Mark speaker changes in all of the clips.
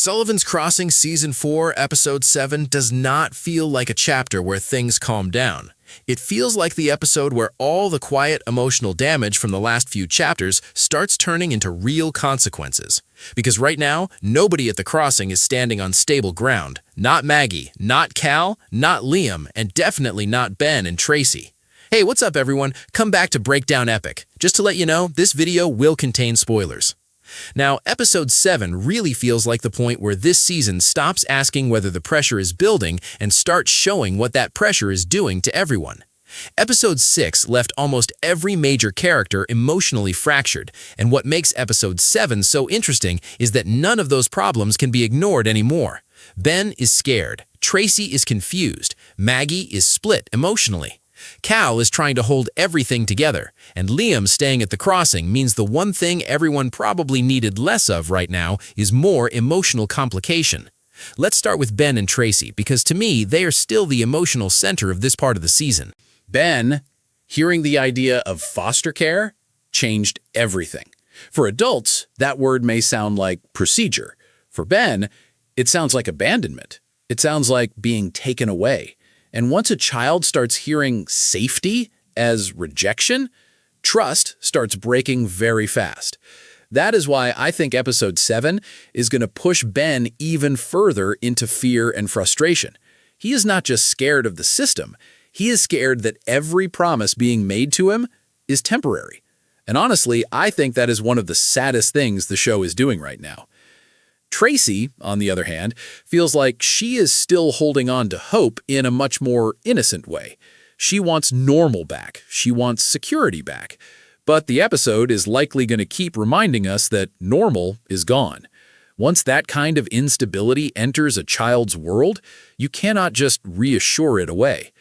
Speaker 1: Sullivan's Crossing Season 4, Episode 7 does not feel like a chapter where things calm down. It feels like the episode where all the quiet emotional damage from the last few chapters starts turning into real consequences. Because right now, nobody at the crossing is standing on stable ground. Not Maggie, not Cal, not Liam, and definitely not Ben and Tracy. Hey, what's up everyone? Come back to Breakdown Epic. Just to let you know, this video will contain spoilers. Now, Episode 7 really feels like the point where this season stops asking whether the pressure is building and starts showing what that pressure is doing to everyone. Episode 6 left almost every major character emotionally fractured, and what makes Episode 7 so interesting is that none of those problems can be ignored anymore. Ben is scared, Tracy is confused, Maggie is split emotionally. Cal is trying to hold everything together, and Liam staying at the crossing means the one thing everyone probably needed less of right now is more emotional complication. Let's start with Ben and Tracy, because to me, they are still the emotional center of this part of the season.
Speaker 2: Ben, hearing the idea of foster care, changed everything. For adults, that word may sound like procedure. For Ben, it sounds like abandonment. It sounds like being taken away. And once a child starts hearing safety as rejection, trust starts breaking very fast. That is why I think Episode 7 is going to push Ben even further into fear and frustration. He is not just scared of the system, he is scared that every promise being made to him is temporary. And honestly, I think that is one of the saddest things the show is doing right now. Tracy, on the other hand, feels like she is still holding on to hope in a much more innocent way. She wants normal back. She wants security back. But the episode is likely going to keep reminding us that normal is gone. Once that kind of instability enters a child's world, you cannot just reassure it away.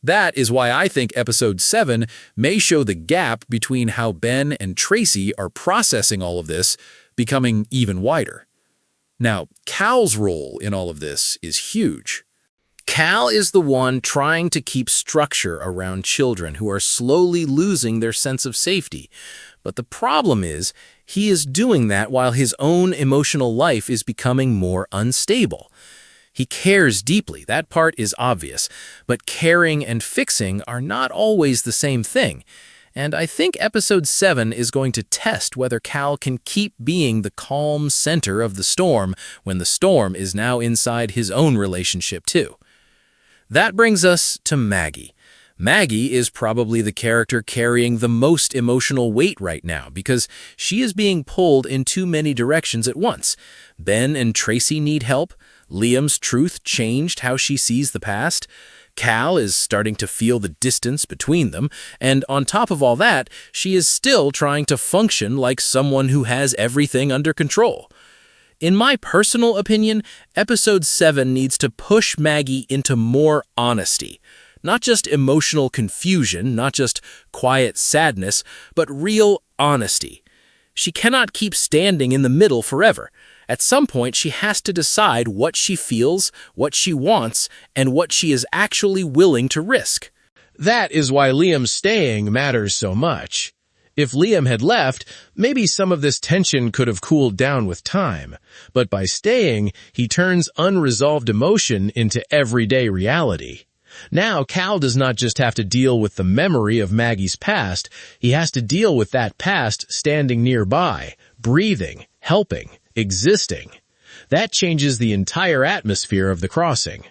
Speaker 2: That is why I think Episode 7 may show the gap between how Ben and Tracy are processing all of this becoming even wider. Now, Cal's role in all of this is huge.
Speaker 1: Cal is the one trying to keep structure around children who are slowly losing their sense of safety. But the problem is, he is doing that while his own emotional life is becoming more unstable. He cares deeply, that part is obvious, but caring and fixing are not always the same thing. And I think Episode 7 is going to test whether Cal can keep being the calm center of the storm when the storm is now inside his own relationship too. That brings us to Maggie. Maggie is probably the character carrying the most emotional weight right now because she is being pulled in too many directions at once. Ben and Tracy need help. Liam's truth changed how she sees the past. Cal is starting to feel the distance between them, and on top of all that, she is still trying to function like someone who has everything under control. In my personal opinion, Episode 7 needs to push Maggie into more honesty. Not just emotional confusion, not just quiet sadness, but real honesty. She cannot keep standing in the middle forever. At some point, she has to decide what she feels, what she wants, and what she is actually willing to risk.
Speaker 3: That is why Liam's staying matters so much. If Liam had left, maybe some of this tension could have cooled down with time. But by staying, he turns unresolved emotion into everyday reality. Now, Cal does not just have to deal with the memory of Maggie's past, he has to deal with that past standing nearby, breathing, helping, existing. That changes the entire atmosphere of the crossing.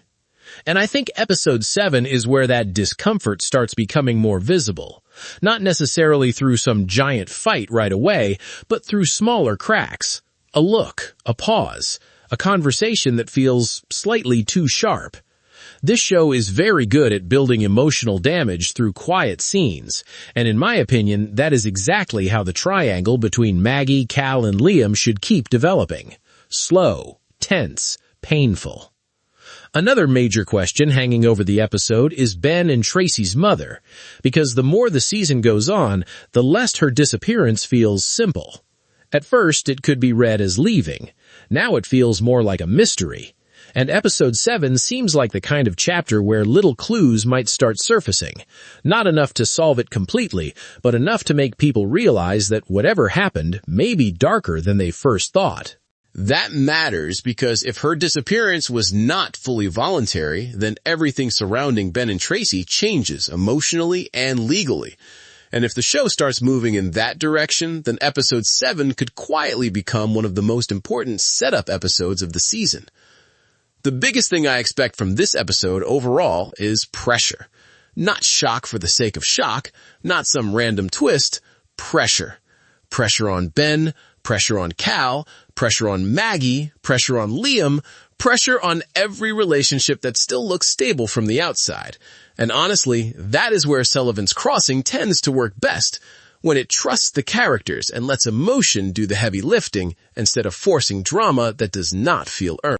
Speaker 3: And I think Episode 7 is where that discomfort starts becoming more visible. Not necessarily through some giant fight right away, but through smaller cracks. A look, a pause, a conversation that feels slightly too sharp. This show is very good at building emotional damage through quiet scenes, and in my opinion, that is exactly how the triangle between Maggie, Cal, and Liam should keep developing. Slow, tense, painful. Another major question hanging over the episode is Ben and Tracy's mother, because the more the season goes on, the less her disappearance feels simple. At first, it could be read as leaving. Now it feels more like a mystery. And Episode 7 seems like the kind of chapter where little clues might start surfacing. Not enough to solve it completely, but enough to make people realize that whatever happened may be darker than they first thought. That matters because if her disappearance was not fully voluntary, then everything surrounding Ben and Tracy changes emotionally and legally. And if the show starts moving in that direction, then episode 7 could quietly become one of the most important setup episodes of the season. The biggest thing I expect from this episode overall is pressure. Not shock for the sake of shock, not some random twist, pressure. Pressure on Ben, pressure on Cal, pressure on Maggie, pressure on Liam, pressure on every relationship that still looks stable from the outside. And honestly, that is where Sullivan's Crossing tends to work best, when it trusts the characters and lets emotion do the heavy lifting instead of forcing drama that does not feel earned.